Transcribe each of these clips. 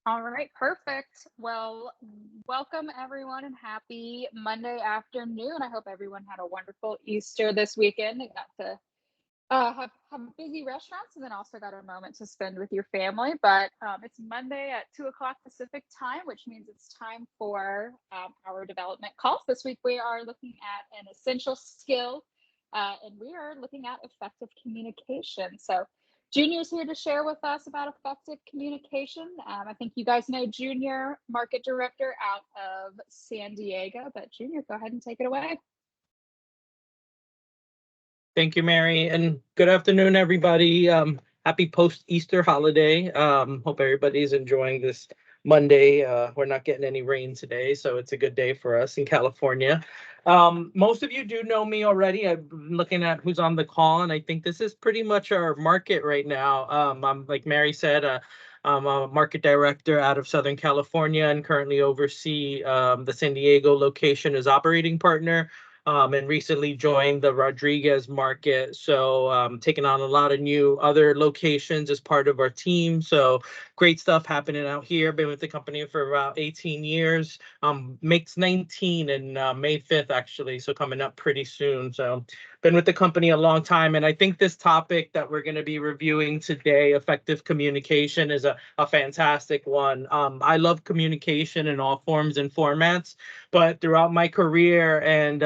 All right, perfect. Well, welcome everyone and happy Monday afternoon. I hope everyone had a wonderful Easter this weekend and got to have busy restaurants and then also got a moment to spend with your family. But it's Monday at 2 o'clock Pacific time, which means it's time for our development calls. This week we are looking at an essential skill and we are looking at effective communication. So Junior's here to share with us about effective communication. I think you guys know Junior, market director out of San Diego. But Junior, go ahead and take it away. Thank you, Mary, and good afternoon, everybody. Happy post-Easter holiday. Hope everybody's enjoying this Monday. We're not getting any rain today, so it's a good day for us in California. Most of you do know me already. I've been looking at who's on the call, and I think this is pretty much our market right now. I'm like Mary said, I'm a market director out of Southern California and currently oversee the San Diego location as operating partner, and recently joined the Rodriguez market. So taking on a lot of new other locations as part of our team. So great stuff happening out here. Been with the company for about 18 years. Makes 19 in May 5th, actually. So coming up pretty soon. So been with the company a long time. And I think this topic that we're going to be reviewing today, effective communication, is a fantastic one. I love communication in all forms and formats, but throughout my career and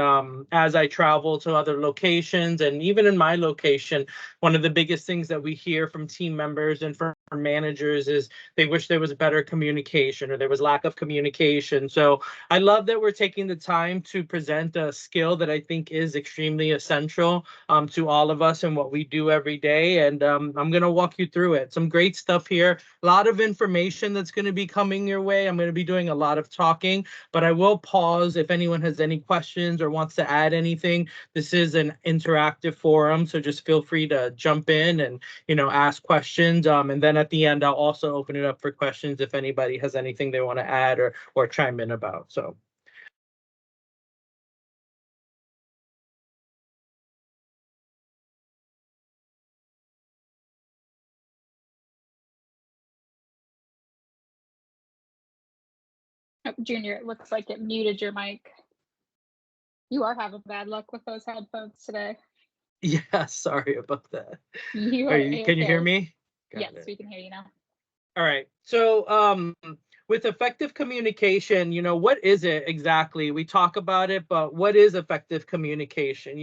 as I travel to other locations and even in my location, one of the biggest things that we hear from team members and from managers is they wish there was better communication or there was lack of communication. So I love that we're taking the time to present a skill that I think is extremely essential to all of us and what we do every day. And I'm going to walk you through it. Some great stuff here, a lot of information that's going to be coming your way. I'm going to be doing a lot of talking, but I will pause if anyone has any questions or wants to add anything. This is an interactive forum, so just feel free to jump in and ask questions. And then at the end, I'll also open it up for questions if anybody has anything they want to add or chime in about. So. Oh, Junior, it looks like it muted your mic. You are having bad luck with those headphones today. Yeah, sorry about that. You are Can you hear A-okay. me? Got Yes, it. we can hear you now. All right. So, with effective communication, what is it exactly? We talk about it, but what is effective communication,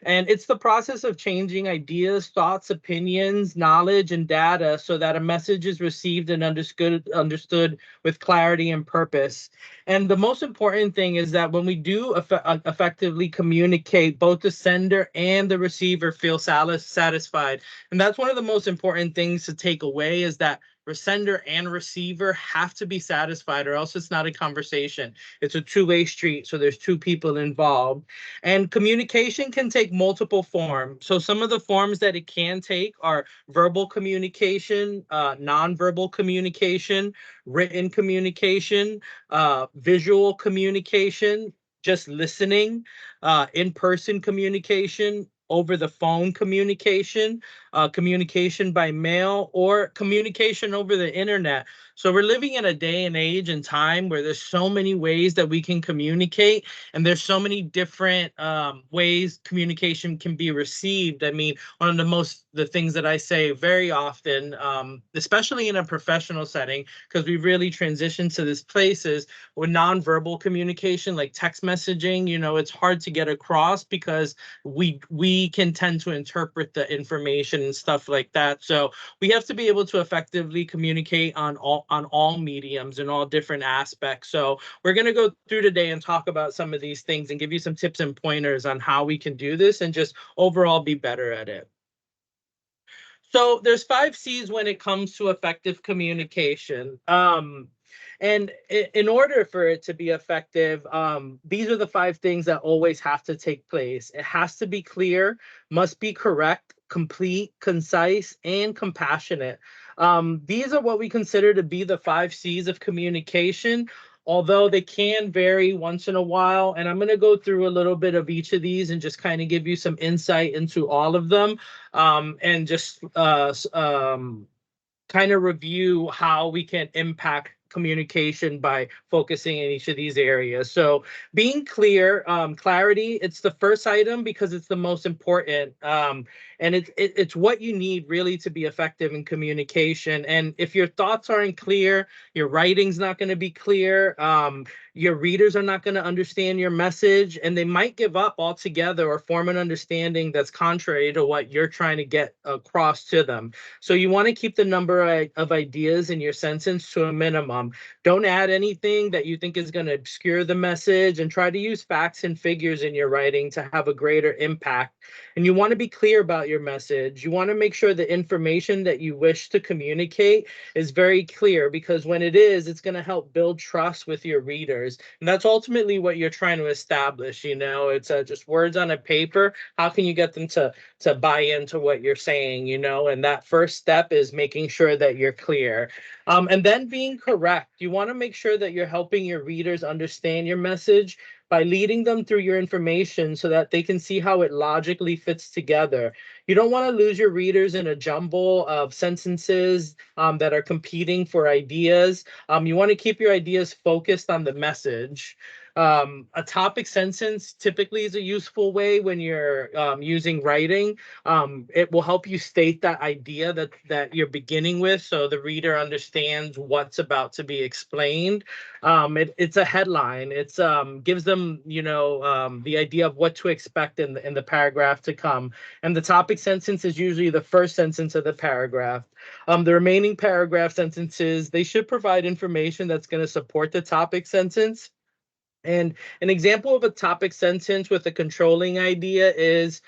And it's the process of changing ideas, thoughts, opinions, knowledge, and data so that a message is received and understood with clarity and purpose. And the most important thing is that when we do effectively communicate, both the sender and the receiver feel satisfied. And that's one of the most important things to take away is that sender and receiver have to be satisfied or else it's not a conversation. It's a two-way street, so there's two people involved. And communication can take multiple forms. So some of the forms that it can take are verbal communication, nonverbal communication, written communication, visual communication, just listening, in-person communication, over the phone communication, communication by mail, or communication over the internet. So we're living in a day and age and time where there's so many ways that we can communicate, and there's so many different ways communication can be received. I mean, one of the things that I say very often, especially in a professional setting, because we've really transitioned to this place, is with nonverbal communication, like text messaging. It's hard to get across because we can tend to interpret the information and stuff like that. So we have to be able to effectively communicate on all mediums and all different aspects. So we're going to go through today and talk about some of these things and give you some tips and pointers on how we can do this and just overall be better at it. So there's 5 C's when it comes to effective communication. And in order for it to be effective, these are the 5 things that always have to take place. It has to be clear, must be correct, complete, concise, and compassionate. These are what we consider to be the 5 C's of communication, although they can vary once in a while. And I'm going to go through a little bit of each of these and just kind of give you some insight into all of them, and just kind kind of review how we can impact communication by focusing in each of these areas. So being clear, clarity, it's the first item because it's the most important. And it's what you need really to be effective in communication. And if your thoughts aren't clear, your writing's not going to be clear. Your readers are not going to understand your message, and they might give up altogether or form an understanding that's contrary to what you're trying to get across to them. So you want to keep the number of ideas in your sentence to a minimum. Don't add anything that you think is going to obscure the message, and try to use facts and figures in your writing to have a greater impact. And you want to be clear about your message. You want to make sure the information that you wish to communicate is very clear, because when it is, it's going to help build trust with your readers. And that's ultimately what you're trying to establish. It's just words on a paper. How can you get them to buy into what you're saying? And that first step is making sure that you're clear. And then being correct. You want to make sure that you're helping your readers understand your message by leading them through your information so that they can see how it logically fits together. You don't want to lose your readers in a jumble of sentences that are competing for ideas. You want to keep your ideas focused on the message. A topic sentence typically is a useful way when you're using writing. It will help you state that idea that you're beginning with, so the reader understands what's about to be explained. It's a headline. It's gives them the idea of what to expect in the paragraph to come. And the topic sentence is usually the first sentence of the paragraph. The remaining paragraph sentences, they should provide information that's going to support the topic sentence. And an example of a topic sentence with a controlling idea is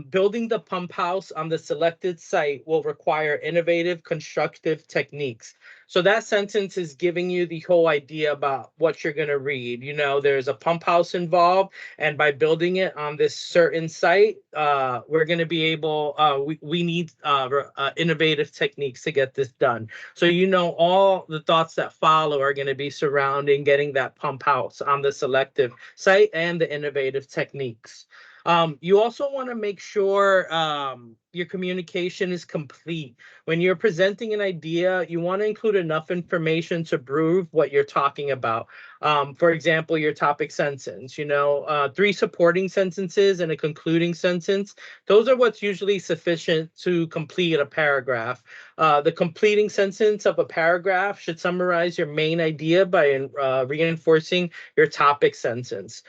building the pump house on the selected site will require innovative, constructive techniques. So that sentence is giving you the whole idea about what you're going to read. There's a pump house involved, and by building it on this certain site, we're going to be able, we need innovative techniques to get this done. So all the thoughts that follow are going to be surrounding getting that pump house on the selective site and the innovative techniques. You also want to make sure your communication is complete. When you're presenting an idea, you want to include enough information to prove what you're talking about. For example, your topic sentence, 3 supporting sentences and a concluding sentence. Those are what's usually sufficient to complete a paragraph. The completing sentence of a paragraph should summarize your main idea by reinforcing your topic sentence.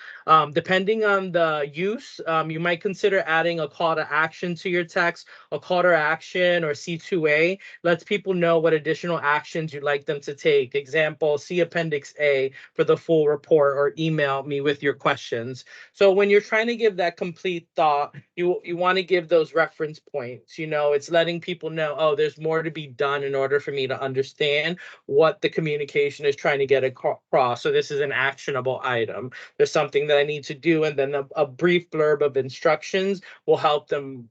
Depending on the use, you might consider adding a call to action to your text. A call to action, or C2A, lets people know what additional actions you'd like them to take. Example, see Appendix A for the full report, or email me with your questions. So when you're trying to give that complete thought, you want to give those reference points. It's letting people know, oh, there's more to be done in order for me to understand what the communication is trying to get across. So this is an actionable item. There's something that I need to do, and then a brief blurb of instructions will help them,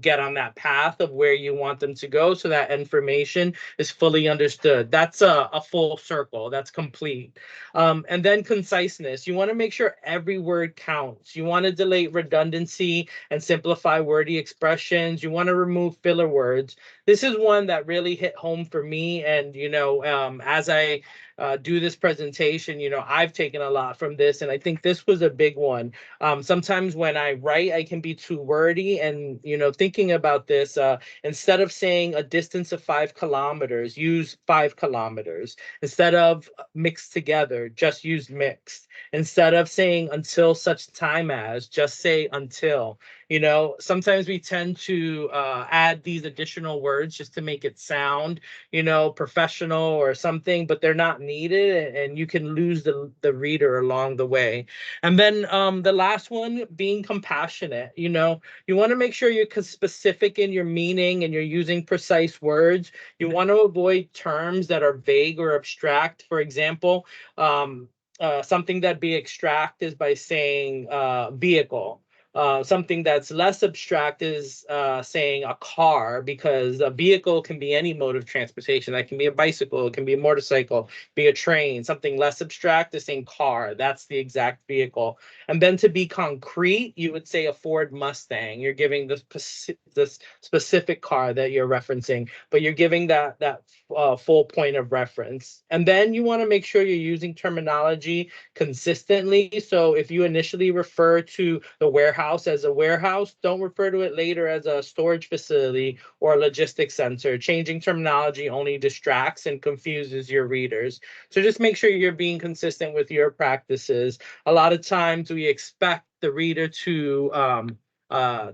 get on that path of where you want them to go, so that information is fully understood. That's a full circle. That's complete. And then conciseness. You want to make sure every word counts. You want to delete redundancy and simplify wordy expressions. You want to remove filler words. This is one that really hit home for me. And, as I do this presentation, I've taken a lot from this, and I think this was a big one. Sometimes when I write, I can be too wordy, and, thinking about this, instead of saying a distance of 5 kilometers, use 5 kilometers. Instead of mixed together, just use mixed. Instead of saying until such time as, just say until. Sometimes we tend to add these additional words just to make it sound, professional or something, but they're not needed, and you can lose the reader along the way. And then the last one, being compassionate. You want to make sure you're specific in your meaning and you're using precise words. You want to avoid terms that are vague or abstract. For example, something that'd be abstract is by saying vehicle, Something that's less abstract is saying a car, because a vehicle can be any mode of transportation. That can be a bicycle, it can be a motorcycle, be a train. Something less abstract is saying car. That's the exact vehicle. And then to be concrete, you would say a Ford Mustang. You're giving the specific car that you're referencing, but you're giving that full point of reference. And then you want to make sure you're using terminology consistently. So if you initially refer to the warehouse as a warehouse, don't refer to it later as a storage facility or a logistics center. Changing terminology only distracts and confuses your readers. So just make sure you're being consistent with your practices. A lot of times we expect the reader to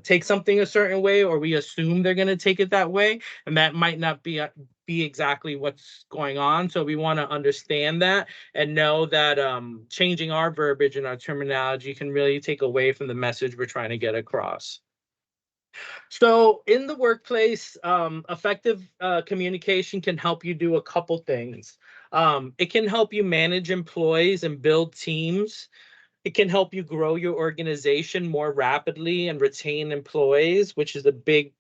take something a certain way, or we assume they're going to take it that way, and that might not be exactly what's going on. So we want to understand that and know that changing our verbiage and our terminology can really take away from the message we're trying to get across. So in the workplace, effective communication can help you do a couple things. It can help you manage employees and build teams. It can help you grow your organization more rapidly and retain employees, which is a big,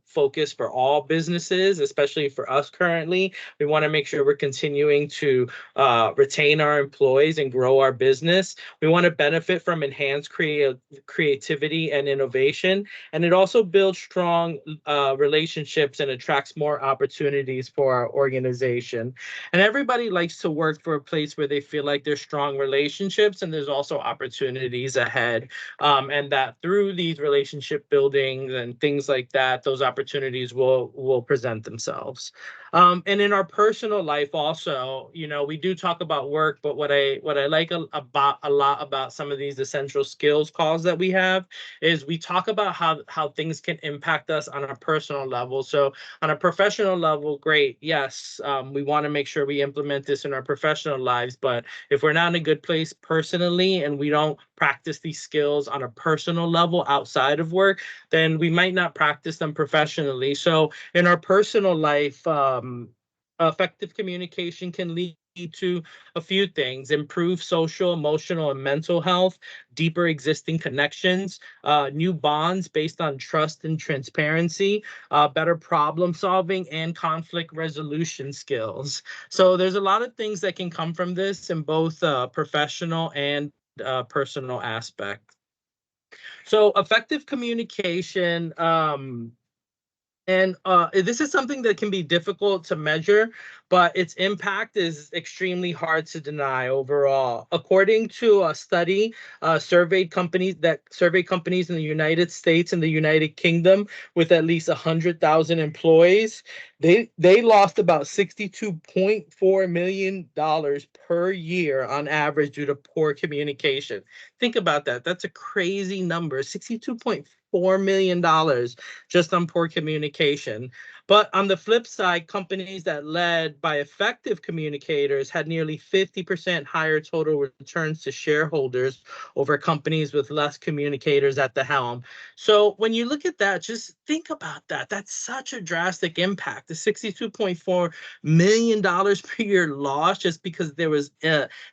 focus for all businesses, especially for us currently. We want to make sure we're continuing to retain our employees and grow our business. We want to benefit from enhanced creativity and innovation. And it also builds strong relationships and attracts more opportunities for our organization. And everybody likes to work for a place where they feel like there's strong relationships and there's also opportunities ahead. And that through these relationship buildings and things like that, those opportunities will present themselves. And in our personal life also, we do talk about work, but what I like a lot about some of these essential skills calls that we have is we talk about how things can impact us on a personal level. So on a professional level, great. Yes, we want to make sure we implement this in our professional lives. But if we're not in a good place personally and we don't practice these skills on a personal level outside of work, then we might not practice them professionally. So in our personal life, effective communication can lead to a few things: improve social, emotional, and mental health, deeper existing connections, new bonds based on trust and transparency, better problem solving, and conflict resolution skills. So there's a lot of things that can come from this in both professional and personal aspect. So effective communication, and this is something that can be difficult to measure, but its impact is extremely hard to deny overall. According to a study, surveyed companies in the United States and the United Kingdom with at least 100,000 employees, they lost about $62.4 million per year on average due to poor communication. Think about that. That's a crazy number. $62.4 million just on poor communication. But on the flip side, companies that led by effective communicators had nearly 50% higher total returns to shareholders over companies with less communicators at the helm. So when you look at that, just think about that. That's such a drastic impact. The $62.4 million per year loss just because there was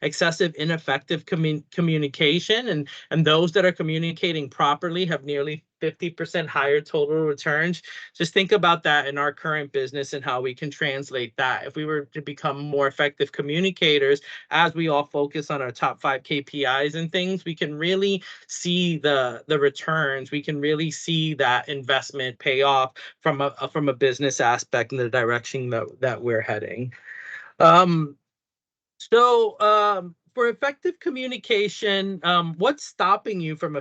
excessive ineffective communication, and those that are communicating properly have nearly 50% higher total returns. Just think about that in our current business and how we can translate that. If we were to become more effective communicators, as we all focus on our top 5 KPIs and things, we can really see the returns. We can really see that investment pay off from a business aspect in the direction that we're heading. For effective communication, what's stopping you from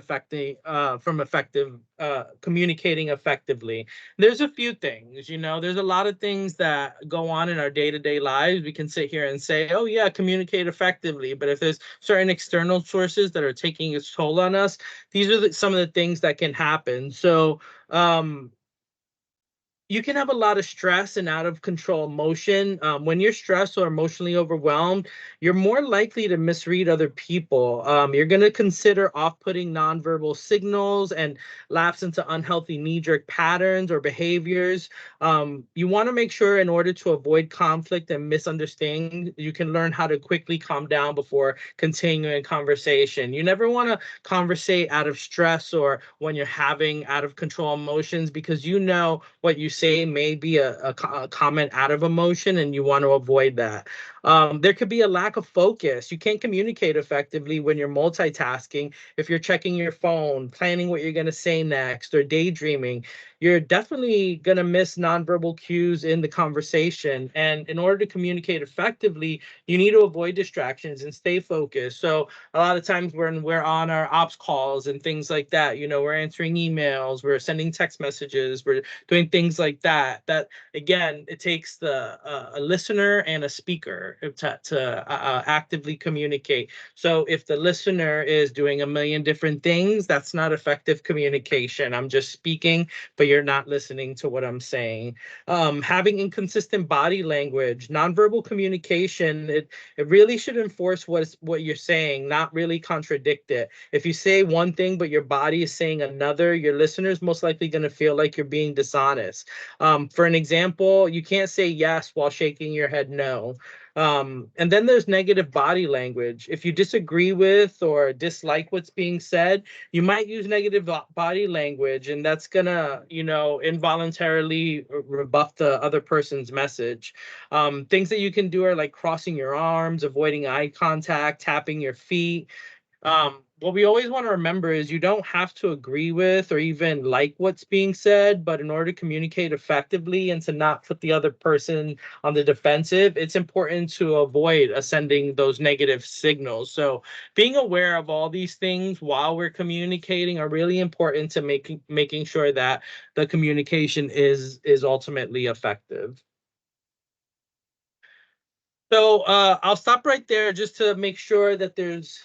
communicating effectively? There's a few things. There's a lot of things that go on in our day-to-day lives. We can sit here and say, oh yeah, communicate effectively. But if there's certain external sources that are taking its toll on us, these are some of the things that can happen. So you can have a lot of stress and out of control emotion. When you're stressed or emotionally overwhelmed, you're more likely to misread other people. You're going to consider off-putting nonverbal signals and lapse into unhealthy knee-jerk patterns or behaviors. You want to make sure, in order to avoid conflict and misunderstanding, you can learn how to quickly calm down before continuing conversation. You never want to conversate out of stress or when you're having out of control emotions, because you know what you say may be a comment out of emotion, and you want to avoid that. There could be a lack of focus. You can't communicate effectively when you're multitasking. If you're checking your phone, planning what you're going to say next, or daydreaming, you're definitely going to miss nonverbal cues in the conversation. And in order to communicate effectively, you need to avoid distractions and stay focused. So a lot of times when we're on our ops calls and things like that, we're answering emails, we're sending text messages, we're doing things like that. That, again, it takes a listener and a speaker to actively communicate. So if the listener is doing a million different things, that's not effective communication. I'm just speaking, but you're not listening to what I'm saying. Having inconsistent body language, nonverbal communication, it really should enforce what you're saying, not really contradict it. If you say one thing but your body is saying another, your listener's most likely going to feel like you're being dishonest. For an example, you can't say yes while shaking your head no. And then there's negative body language. If you disagree with or dislike what's being said, you might use negative body language, and that's gonna, involuntarily rebuff the other person's message. Things that you can do are like crossing your arms, avoiding eye contact, tapping your feet. What we always want to remember is you don't have to agree with or even like what's being said, but in order to communicate effectively and to not put the other person on the defensive, it's important to avoid sending those negative signals. So being aware of all these things while we're communicating are really important to making sure that the communication is ultimately effective. So I'll stop right there just to make sure that there's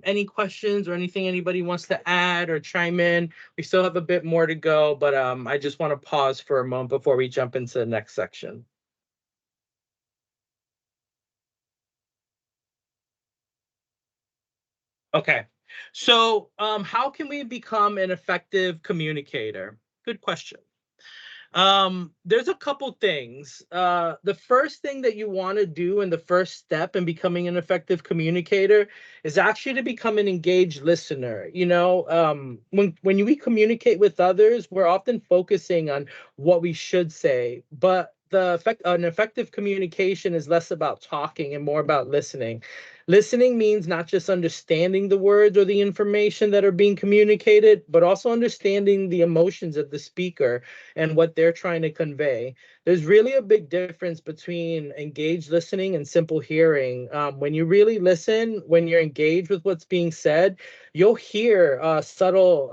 any questions or anything anybody wants to add or chime in. We still have a bit more to go, but I just want to pause for a moment before we jump into the next section. Okay, so how can we become an effective communicator? Good question. There's a couple things. The first thing that you want to do, and the first step in becoming an effective communicator, is actually to become an engaged listener. When we communicate with others, we're often focusing on what we should say, but an effective communication is less about talking and more about listening. Listening means not just understanding the words or the information that are being communicated, but also understanding the emotions of the speaker and what they're trying to convey. There's really a big difference between engaged listening and simple hearing. When you really listen, when you're engaged with what's being said, you'll hear subtle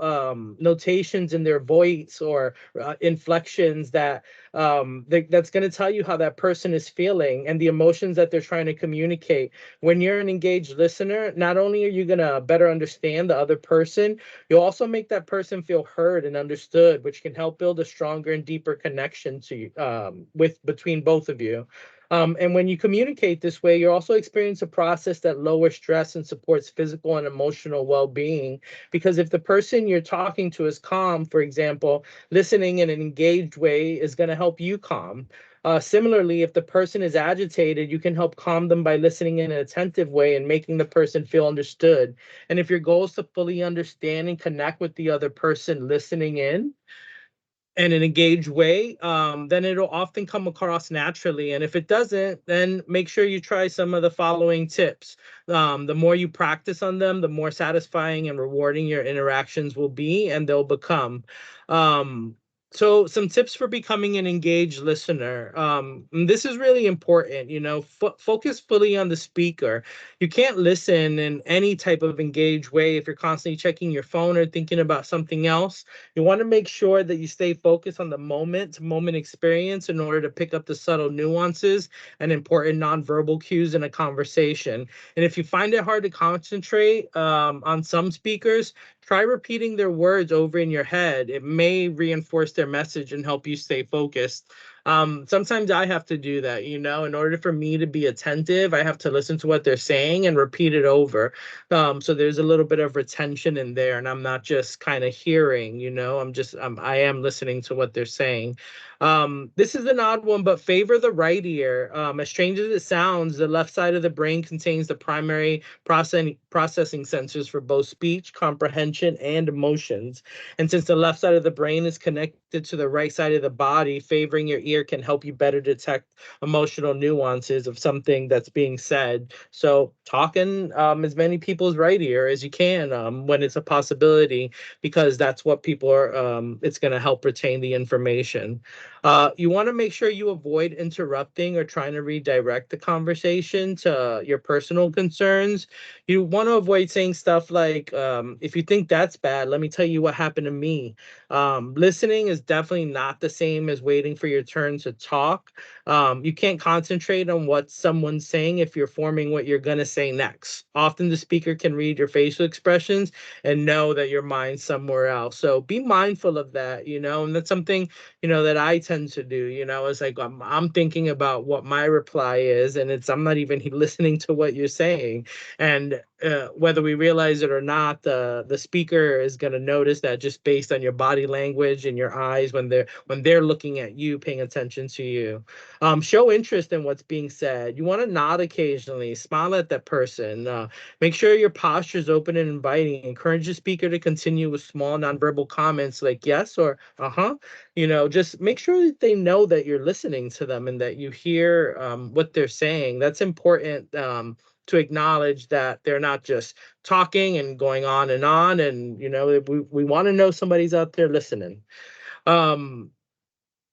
notations in their voice or inflections that's going to tell you how that person is feeling and the emotions that they're trying to communicate. When you're an engaged listener, not only are you going to better understand the other person, you'll also make that person feel heard and understood, which can help build a stronger and deeper connection between both of you. And when you communicate this way, you also experience a process that lowers stress and supports physical and emotional well-being. Because if the person you're talking to is calm, for example, listening in an engaged way is going to help you calm. Similarly, if the person is agitated, you can help calm them by listening in an attentive way and making the person feel understood. And if your goal is to fully understand and connect with the other person listening in an engaged way, then it'll often come across naturally. And if it doesn't, then make sure you try some of the following tips. The more you practice on them, the more satisfying and rewarding your interactions will be, and they'll become. So some tips for becoming an engaged listener. This is really important, focus fully on the speaker. You can't listen in any type of engaged way if you're constantly checking your phone or thinking about something else. You want to make sure that you stay focused on the moment-to-moment experience in order to pick up the subtle nuances and important nonverbal cues in a conversation. And if you find it hard to concentrate on some speakers, try repeating their words over in your head. It may reinforce their message and help you stay focused. Sometimes I have to do that, in order for me to be attentive, I have to listen to what they're saying and repeat it over. So there's a little bit of retention in there, and I'm not just kind of hearing, I am listening to what they're saying. This is an odd one, but favor the right ear. As strange as it sounds, the left side of the brain contains the primary processing sensors for both speech, comprehension, and emotions. And since the left side of the brain is connected to the right side of the body, favoring your ear can help you better detect emotional nuances of something that's being said. So talking as many people's right ear as you can when it's a possibility, because that's what people are, it's going to help retain the information. You want to make sure you avoid interrupting or trying to redirect the conversation to your personal concerns. You want to avoid saying stuff like, if you think that's bad, let me tell you what happened to me. Listening is definitely not the same as waiting for your turn to talk. You can't concentrate on what someone's saying if you're forming what you're going to say next. Often the speaker can read your facial expressions and know that your mind's somewhere else. So be mindful of that, and that's something, that I tend to do, it's like I'm thinking about what my reply is, and I'm not even listening to what you're saying. And whether we realize it or not, the speaker is going to notice that just based on your body language and your eyes when they're looking at you, paying attention to you. Show interest in what's being said. You want to nod occasionally, smile at that person. Make sure your posture is open and inviting. Encourage the speaker to continue with small nonverbal comments like yes or uh-huh. Just make sure that they know that you're listening to them and that you hear what they're saying. That's important, to acknowledge that they're not just talking and going on and on. And, we want to know somebody's out there listening.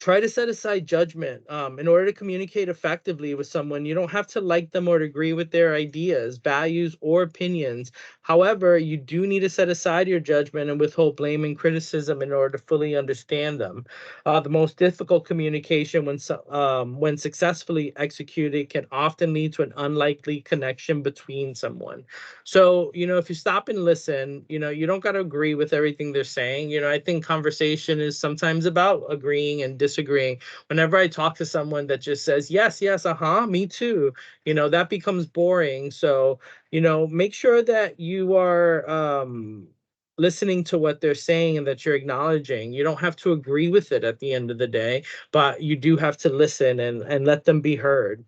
Try to set aside judgment. In order to communicate effectively with someone, you don't have to like them or agree with their ideas, values, or opinions. However, you do need to set aside your judgment and withhold blame and criticism in order to fully understand them. The most difficult communication, when successfully executed, can often lead to an unlikely connection between someone. So, if you stop and listen, you don't got to agree with everything they're saying. I think conversation is sometimes about agreeing and disagreeing. Whenever I talk to someone that just says, yes, yes, uh-huh, me too, that becomes boring. So, make sure that you are listening to what they're saying and that you're acknowledging. You don't have to agree with it at the end of the day, but you do have to listen and let them be heard.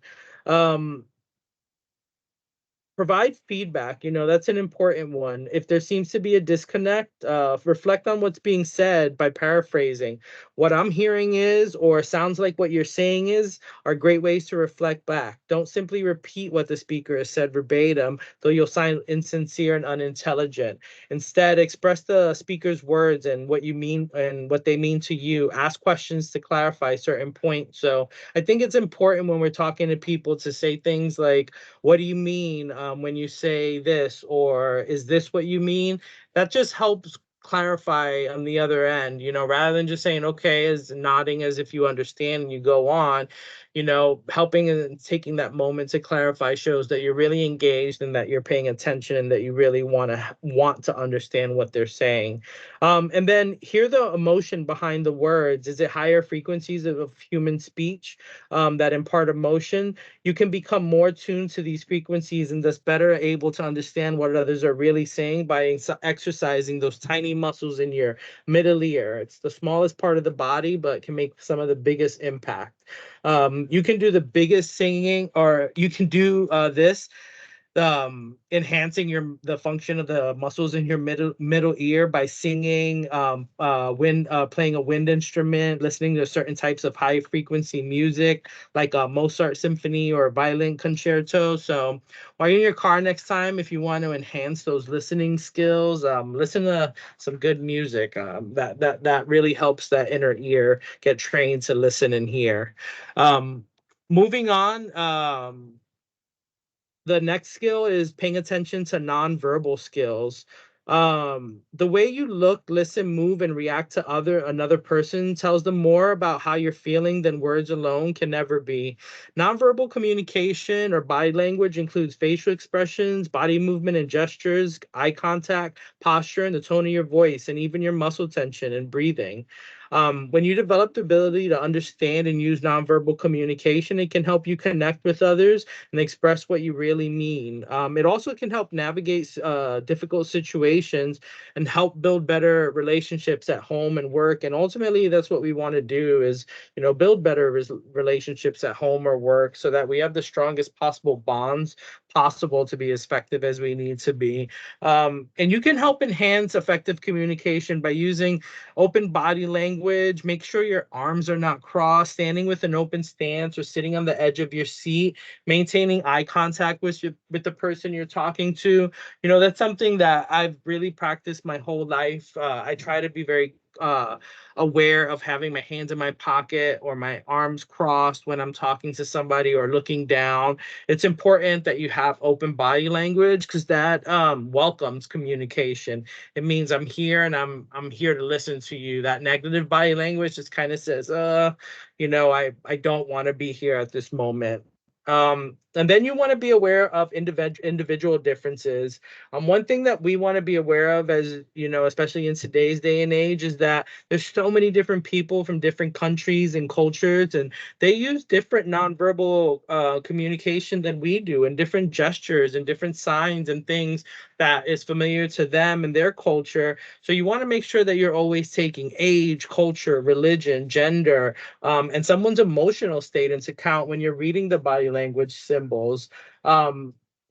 Provide feedback. That's an important one. If there seems to be a disconnect, reflect on what's being said by paraphrasing. What I'm hearing is, or sounds like what you're saying is, are great ways to reflect back. Don't simply repeat what the speaker has said verbatim, though you'll sound insincere and unintelligent. Instead, express the speaker's words and what you mean and what they mean to you. Ask questions to clarify certain points. So I think it's important when we're talking to people to say things like, what do you mean when you say this, or is this what you mean? That just helps clarify on the other end, rather than just saying okay, as nodding as if you understand and you go on. Helping and taking that moment to clarify shows that you're really engaged and that you're paying attention and that you really want to understand what they're saying. And then hear the emotion behind the words. Is it higher frequencies of human speech that impart emotion? You can become more tuned to these frequencies and thus better able to understand what others are really saying by exercising those tiny muscles in your middle ear. It's the smallest part of the body, but can make some of the biggest impact. You can do the biggest singing, or you can do this, enhancing the function of the muscles in your middle ear by singing, playing a wind instrument, listening to certain types of high frequency music like a Mozart symphony or a violin concerto. So while you're in your car next time, if you want to enhance those listening skills, listen to some good music. That really helps that inner ear get trained to listen and hear. Moving on, the next skill is paying attention to nonverbal skills. The way you look, listen, move, and react to another person tells them more about how you're feeling than words alone can never be. Nonverbal communication or body language includes facial expressions, body movement and gestures, eye contact, posture, and the tone of your voice, and even your muscle tension and breathing. When you develop the ability to understand and use nonverbal communication, it can help you connect with others and express what you really mean. It also can help navigate difficult situations and help build better relationships at home and work. And ultimately, that's what we want to do is, build better relationships at home or work so that we have the strongest possible bonds possible to be as effective as we need to be. And you can help enhance effective communication by using open body language. Make sure your arms are not crossed, standing with an open stance or sitting on the edge of your seat, maintaining eye contact with the person you're talking to. That's something that I've really practiced my whole life. I try to be very aware of having my hands in my pocket or my arms crossed when I'm talking to somebody or looking down. It's important that you have open body language because that welcomes communication. It means I'm here and I'm here to listen to you. That negative body language just kind of says, I don't want to be here at this moment. And then you want to be aware of individual differences. One thing that we want to be aware of, as especially in today's day and age, is that there's so many different people from different countries and cultures, and they use different nonverbal communication than we do, and different gestures and different signs and things that is familiar to them and their culture. So you want to make sure that you're always taking age, culture, religion, gender, and someone's emotional state into account when you're reading the body language symbols.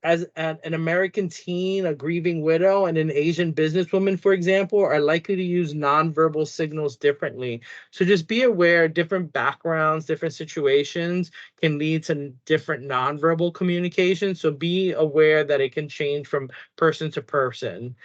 As an American teen, a grieving widow, and an Asian businesswoman, for example, are likely to use nonverbal signals differently. So just be aware different backgrounds, different situations can lead to different nonverbal communication. So be aware that it can change from person to person.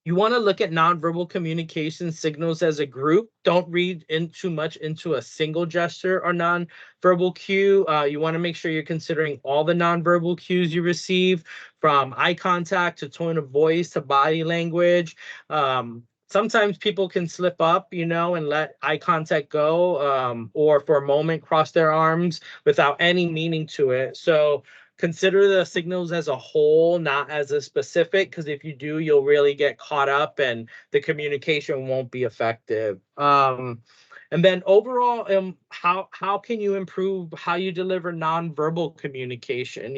You want to look at nonverbal communication signals as a group. Don't read in too much into a single gesture or nonverbal cue. You want to make sure you're considering all the nonverbal cues you receive, from eye contact to tone of voice to body language. Sometimes people can slip up, and let eye contact go, or for a moment cross their arms without any meaning to it. So consider the signals as a whole, not as a specific, because if you do, you'll really get caught up and the communication won't be effective. And then overall, how can you improve how you deliver nonverbal communication?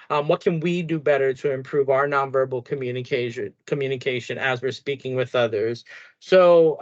What can we do better to improve our nonverbal communication as we're speaking with others? So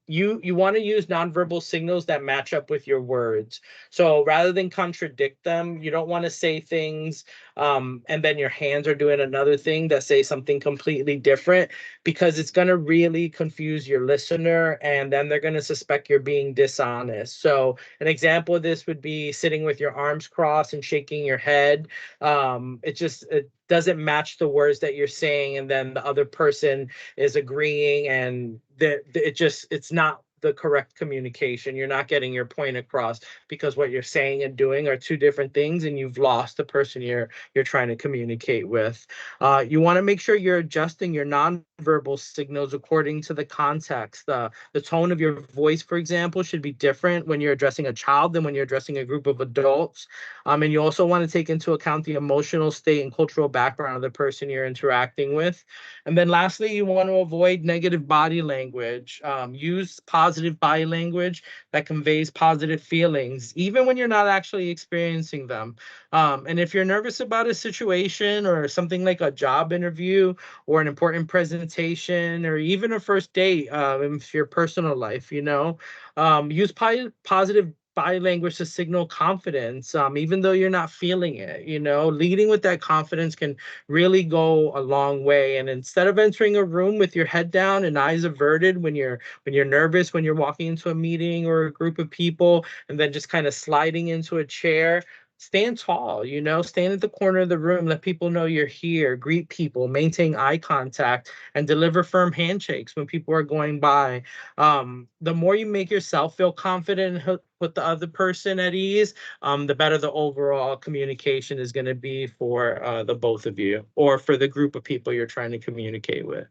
you want to use nonverbal signals that match up with your words. So rather than contradict them, you don't want to say things and then your hands are doing another thing that say something completely different, because it's going to really confuse your listener, and then they're going to suspect you're being dishonest. So an example of this would be sitting with your arms crossed and shaking your head. It doesn't match the words that you're saying, and then the other person is agreeing, and it's not the correct communication. You're not getting your point across because what you're saying and doing are two different things, and you've lost the person you're trying to communicate with. You want to make sure you're adjusting your nonverbal signals according to the context. The tone of your voice, for example, should be different when you're addressing a child than when you're addressing a group of adults. And you also want to take into account the emotional state and cultural background of the person you're interacting with. And then lastly, you want to avoid negative body language. Use positive body language that conveys positive feelings, even when you're not actually experiencing them. And if you're nervous about a situation or something like a job interview or an important presentation or even a first date, in your personal life, use positive body language to signal confidence, even though you're not feeling it. Leading with that confidence can really go a long way. And instead of entering a room with your head down and eyes averted when you're nervous, when you're walking into a meeting or a group of people, and then just kind of sliding into a chair, stand tall, stand at the corner of the room, let people know you're here, greet people, maintain eye contact, and deliver firm handshakes when people are going by. The more you make yourself feel confident and put the other person at ease, the better the overall communication is going to be for the both of you or for the group of people you're trying to communicate with.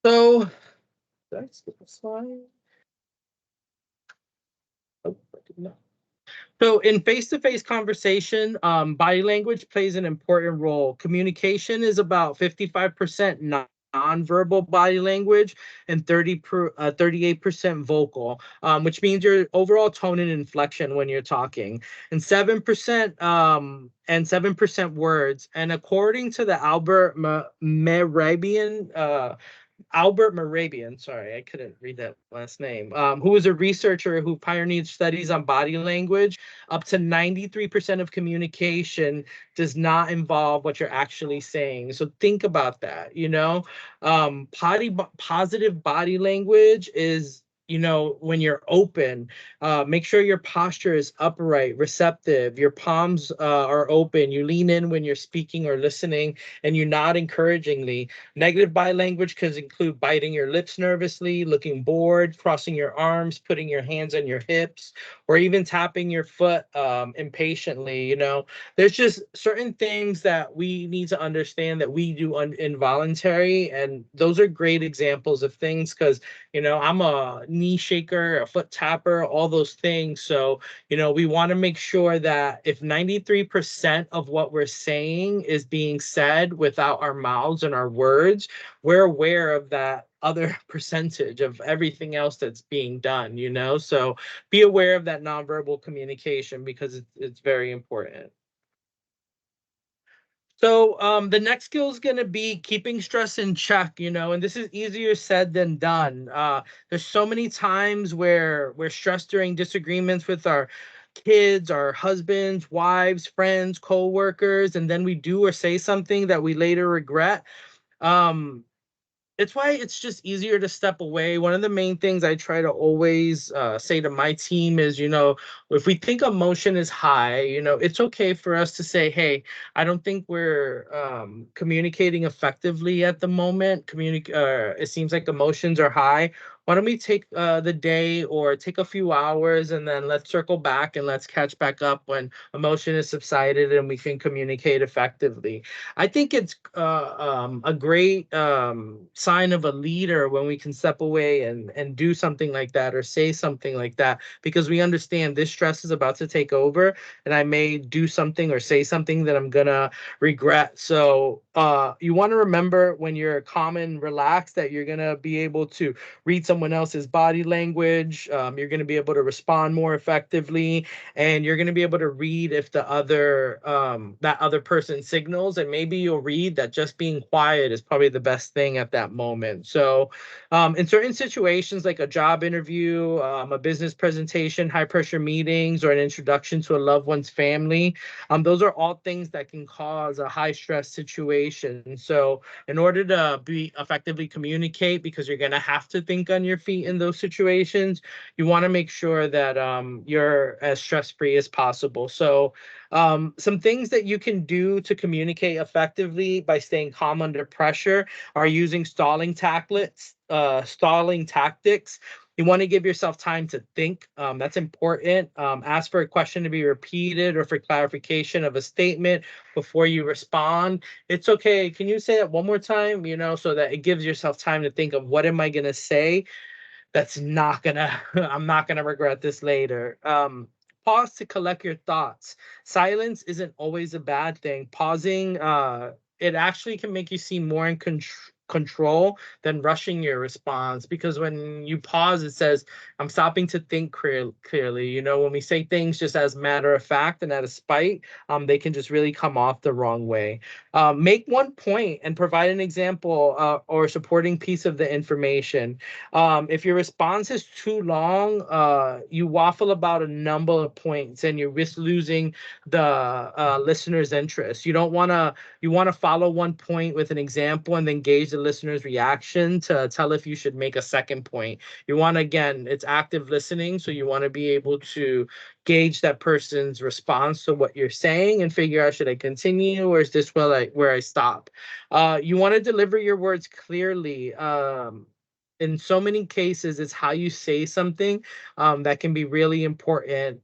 So, did I skip a slide? Oh, I did not. So in face-to-face conversation, body language plays an important role. Communication is about 55% non-verbal body language and 38% vocal, which means your overall tone and inflection when you're talking, and 7% words. And according to the Albert Mehrabian, sorry, I couldn't read that last name, who was a researcher who pioneered studies on body language. Up to 93% of communication does not involve what you're actually saying. So think about that, positive body language is, when you're open, make sure your posture is upright, receptive, your palms are open, you lean in when you're speaking or listening, and you nod encouragingly. Negative body language can include biting your lips nervously, looking bored, crossing your arms, putting your hands on your hips, or even tapping your foot impatiently. There's just certain things that we need to understand that we do involuntary, and those are great examples of things because, I'm a knee shaker, a foot tapper, all those things. So, we want to make sure that if 93% of what we're saying is being said without our mouths and our words, we're aware of that other percentage of everything else that's being done, So be aware of that nonverbal communication because it's very important. So the next skill is going to be keeping stress in check, and this is easier said than done. There's so many times where we're stressed during disagreements with our kids, our husbands, wives, friends, co-workers, and then we do or say something that we later regret. It's why it's just easier to step away. One of the main things I try to always say to my team is, if we think emotion is high, it's okay for us to say, hey, I don't think we're communicating effectively at the moment. It seems like emotions are high. Why don't we take the day or take a few hours and then let's circle back and let's catch back up when emotion is subsided and we can communicate effectively. I think it's a great sign of a leader when we can step away and do something like that or say something like that, because we understand this stress is about to take over and I may do something or say something that I'm gonna regret. So you want to remember when you're calm and relaxed that you're gonna be able to read someone else's body language. You're gonna be able to respond more effectively, and you're gonna be able to read if the other that other person signals, and maybe you'll read that just being quiet is probably the best thing at that moment. So in certain situations like a job interview, a business presentation, high pressure meetings, or an introduction to a loved one's family, those are all things that can cause a high stress situation. So in order to be effectively communicate, because you're going to have to think on your feet in those situations, you want to make sure that you're as stress-free as possible. So some things that you can do to communicate effectively by staying calm under pressure are using stalling tactics. You want to give yourself time to think. That's important. Ask for a question to be repeated or for clarification of a statement before you respond. It's okay. Can you say that one more time? So that it gives yourself time to think of what am I going to say that's not gonna, I'm not gonna regret this later. Pause to collect your thoughts. Silence isn't always a bad thing. Pausing, it actually can make you seem more in control than rushing your response, because when you pause, it says, I'm stopping to think clearly. When we say things just as matter of fact and out of spite, they can just really come off the wrong way. Make one point and provide an example or supporting piece of the information. If your response is too long, you waffle about a number of points and you risk losing the listener's interest. You want to follow one point with an example and then gauge the listener's reaction to tell if you should make a second point. You want to, again, it's active listening, so you want to be able to gauge that person's response to what you're saying and figure out, should I continue or is this where I stop? You want to deliver your words clearly. In so many cases, it's how you say something that can be really important,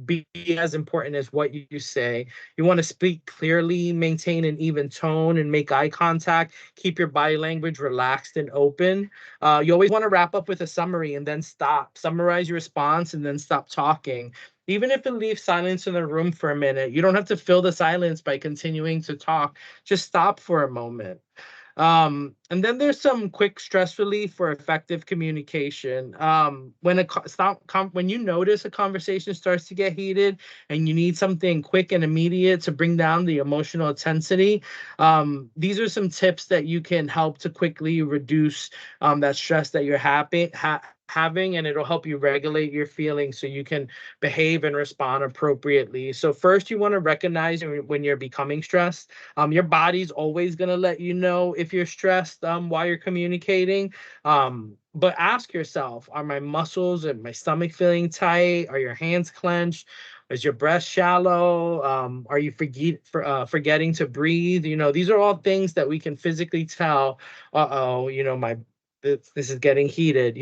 be as important as what you say. You want to speak clearly, maintain an even tone, and make eye contact. Keep your body language relaxed and open. You always want to wrap up with a summary and then stop. Summarize your response and then stop talking. Even if it leaves silence in the room for a minute, you don't have to fill the silence by continuing to talk. Just stop for a moment. And then there's some quick stress relief for effective communication. When you notice a conversation starts to get heated and you need something quick and immediate to bring down the emotional intensity, these are some tips that you can help to quickly reduce that stress that you're having, and it'll help you regulate your feelings so you can behave and respond appropriately. So first, you want to recognize when you're becoming stressed. Your body's always going to let you know if you're stressed while you're communicating. But ask yourself, are my muscles and my stomach feeling tight? Are your hands clenched? Is your breath shallow? Are you forgetting to breathe? These are all things that we can physically tell. This is getting heated.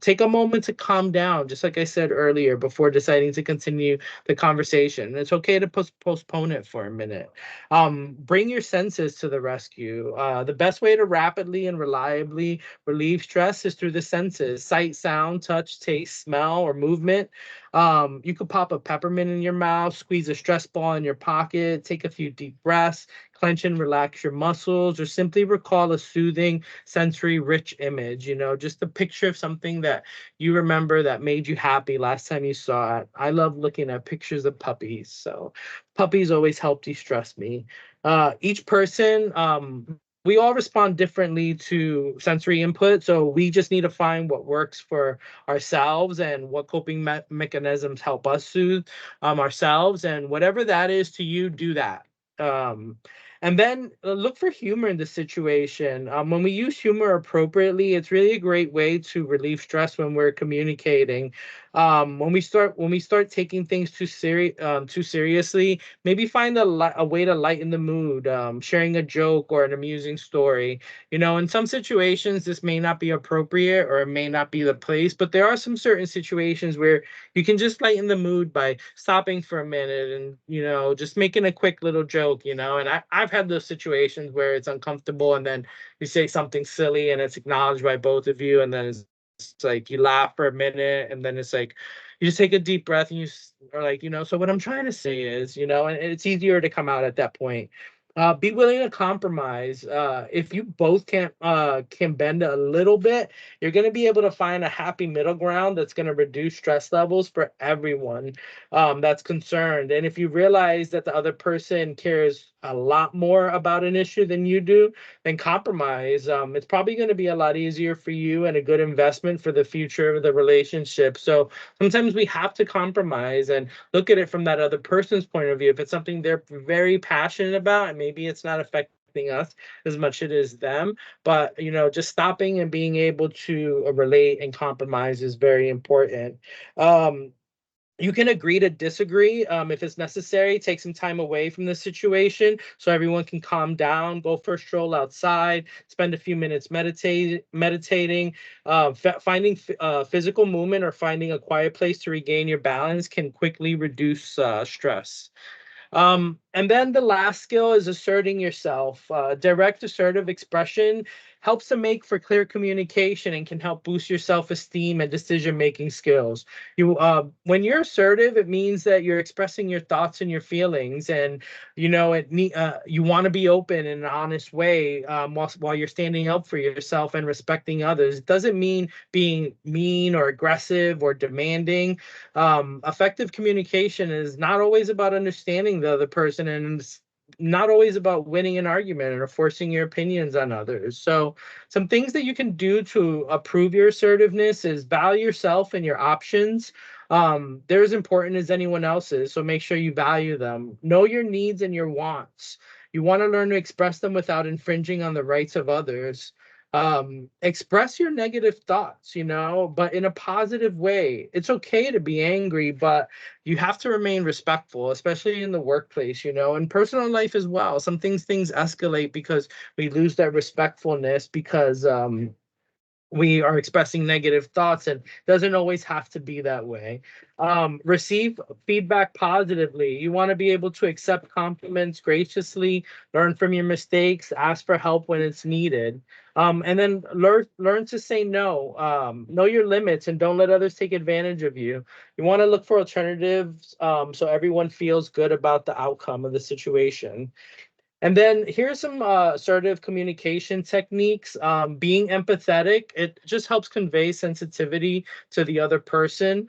Take a moment to calm down, just like I said earlier, before deciding to continue the conversation. And it's okay to postpone it for a minute. Bring your senses to the rescue. The best way to rapidly and reliably relieve stress is through the senses: sight, sound, touch, taste, smell, or movement. You could pop a peppermint in your mouth, squeeze a stress ball in your pocket, take a few deep breaths, clench and relax your muscles, or simply recall a soothing, sensory rich image. Just a picture of something that you remember that made you happy last time you saw it. I love looking at pictures of puppies, so puppies always help de-stress me. Each person, we all respond differently to sensory input, so we just need to find what works for ourselves and what coping mechanisms help us soothe ourselves, and whatever that is to you, do that. um, and then look for humor in the situation. When we use humor appropriately, it's really a great way to relieve stress when we're communicating. When we start taking things too seriously, maybe find a way to lighten the mood, sharing a joke or an amusing story. In some situations, this may not be appropriate or it may not be the place, but there are some certain situations where you can just lighten the mood by stopping for a minute and, just making a quick little joke. And I've had those situations where it's uncomfortable and then you say something silly and it's acknowledged by both of you, and then it's like you laugh for a minute and then it's like you just take a deep breath and are like, so what I'm trying to say is, and it's easier to come out at that point. Be willing to compromise. If you both can bend a little bit, you're going to be able to find a happy middle ground that's going to reduce stress levels for everyone that's concerned. And if you realize that the other person cares a lot more about an issue than you do, then compromise. It's probably going to be a lot easier for you and a good investment for the future of the relationship. So sometimes we have to compromise and look at it from that other person's point of view. If it's something they're very passionate about and maybe it's not affecting us as much as it is them, but just stopping and being able to relate and compromise is very important. You can agree to disagree if it's necessary. Take some time away from the situation so everyone can calm down. Go for a stroll outside. Spend a few minutes meditating. Finding physical movement or finding a quiet place to regain your balance can quickly reduce stress. And then the last skill is asserting yourself. Direct assertive expression helps to make for clear communication and can help boost your self-esteem and decision-making skills. When you're assertive, it means that you're expressing your thoughts and your feelings, and you want to be open in an honest way while you're standing up for yourself and respecting others. It doesn't mean being mean or aggressive or demanding. Effective communication is not always about understanding the other person, and it's not always about winning an argument or forcing your opinions on others. So some things that you can do to improve your assertiveness is value yourself and your options. They're as important as anyone else's, so make sure you value them. Know your needs and your wants. You want to learn to express them without infringing on the rights of others. Express your negative thoughts, but in a positive way. It's okay to be angry, but you have to remain respectful, especially in the workplace, and personal life as well. Some things escalate because we lose that respectfulness because we are expressing negative thoughts, and doesn't always have to be that way. Receive feedback positively. You want to be able to accept compliments graciously, learn from your mistakes, ask for help when it's needed. And then learn to say no. Know your limits and don't let others take advantage of you. You want to look for alternatives, so everyone feels good about the outcome of the situation. And then here's some assertive communication techniques. Being empathetic, it just helps convey sensitivity to the other person.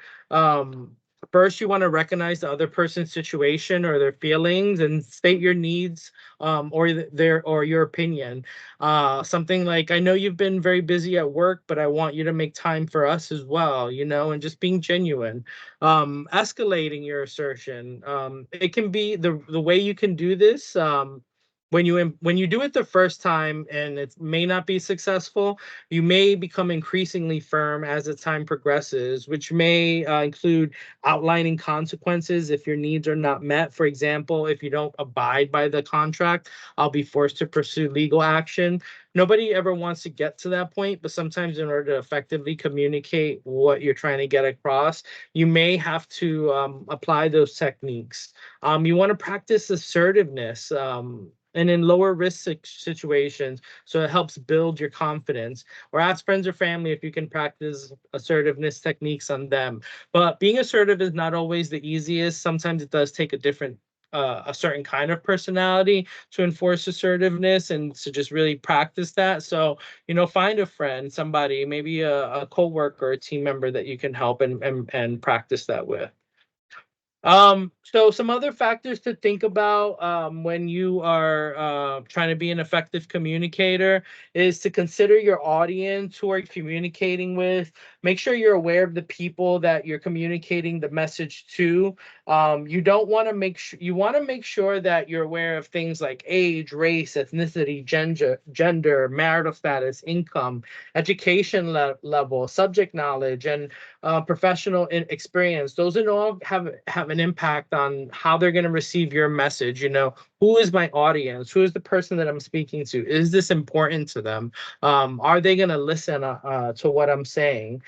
First, you want to recognize the other person's situation or their feelings and state your needs, or your opinion. Something like, I know you've been very busy at work, but I want you to make time for us as well, and just being genuine. Escalating your assertion. It can be the way you can do this. When you do it the first time and it may not be successful, you may become increasingly firm as the time progresses, which may include outlining consequences if your needs are not met. For example, if you don't abide by the contract, I'll be forced to pursue legal action. Nobody ever wants to get to that point, but sometimes in order to effectively communicate what you're trying to get across, you may have to apply those techniques. You want to practice assertiveness. And in lower risk situations, so it helps build your confidence. Or ask friends or family if you can practice assertiveness techniques on them. But being assertive is not always the easiest. Sometimes it does take a certain kind of personality to enforce assertiveness and to just really practice that. So, find a friend, somebody, maybe a coworker, a team member that you can help and practice that with. So some other factors to think about when you are trying to be an effective communicator is to consider your audience who are you communicating with. Make sure you're aware of the people that you're communicating the message to. You don't want to you want to make sure that you're aware of things like age, race, ethnicity, gender, marital status, income, education level, subject knowledge, and professional experience. Those all have an impact on how they're going to receive your message. Who is my audience? Who is the person that I'm speaking to? Is this important to them? Are they going to listen to what I'm saying?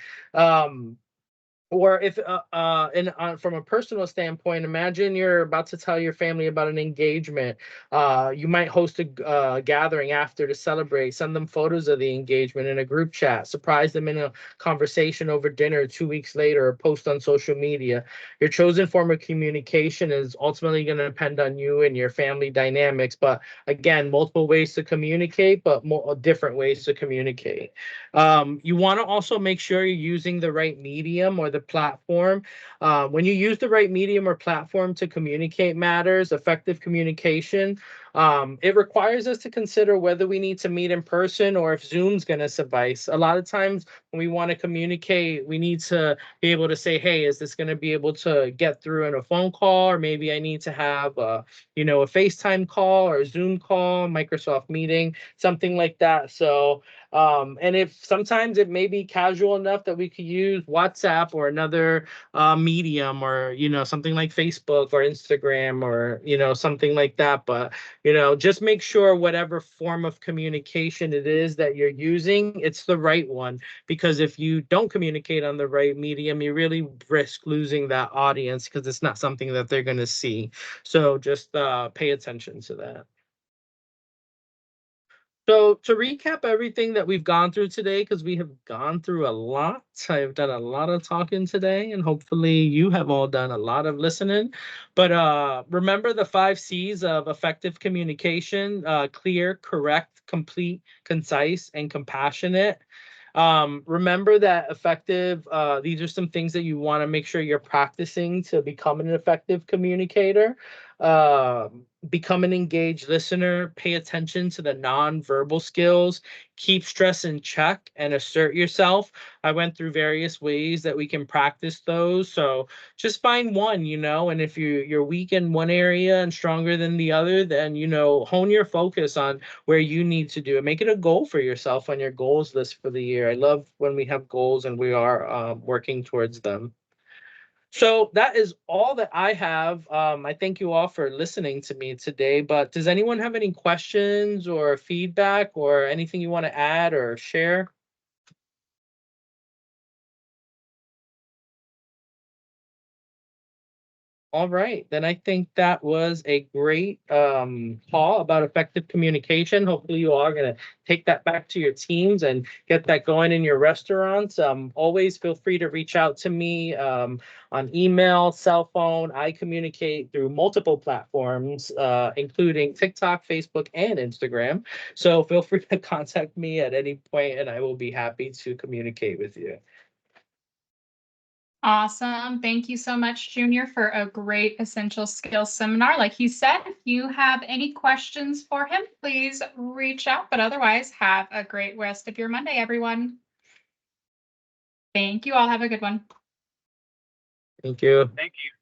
Or if from a personal standpoint, imagine you're about to tell your family about an engagement. You might host a gathering after to celebrate. Send them photos of the engagement in a group chat. Surprise them in a conversation over dinner 2 weeks later, or post on social media. Your chosen form of communication is ultimately going to depend on you and your family dynamics. But again, multiple ways to communicate, but different ways to communicate. You want to also make sure you're using the right medium or the platform. When you use the right medium or platform to communicate matters, effective communication, it requires us to consider whether we need to meet in person or if Zoom's going to suffice. A lot of times when we want to communicate, we need to be able to say, hey, is this going to be able to get through in a phone call? Or maybe I need to have a FaceTime call or a Zoom call, Microsoft meeting, something like that. So, and if sometimes it may be casual enough that we could use WhatsApp or another medium, or something like Facebook or Instagram, or something like that. But just make sure whatever form of communication it is that you're using, it's the right one. Because if you don't communicate on the right medium, you really risk losing that audience because it's not something that they're going to see. So just pay attention to that. So to recap everything that we've gone through today, because we have gone through a lot, I've done a lot of talking today, and hopefully you have all done a lot of listening. But remember the 5 C's of effective communication: clear, correct, complete, concise, and compassionate. Remember that these are some things that you want to make sure you're practicing to become an effective communicator. become an engaged listener, pay attention to the nonverbal skills, keep stress in check, and assert yourself. I went through various ways that we can practice those. So just find one, and if you're weak in one area and stronger than the other, then, hone your focus on where you need to do it. Make it a goal for yourself on your goals list for the year. I love when we have goals and we are working towards them. So that is all that I have. I thank you all for listening to me today, but does anyone have any questions or feedback or anything you want to add or share? All right, then I think that was a great call about effective communication. Hopefully, you all are going to take that back to your teams and get that going in your restaurants. Always feel free to reach out to me on email, cell phone. I communicate through multiple platforms, including TikTok, Facebook, and Instagram. So feel free to contact me at any point, and I will be happy to communicate with you. Awesome. Thank you so much, Junior, for a great essential skills seminar. Like he said, if you have any questions for him, please reach out. But otherwise, have a great rest of your Monday, everyone. Thank you all. Have a good one. Thank you. Thank you.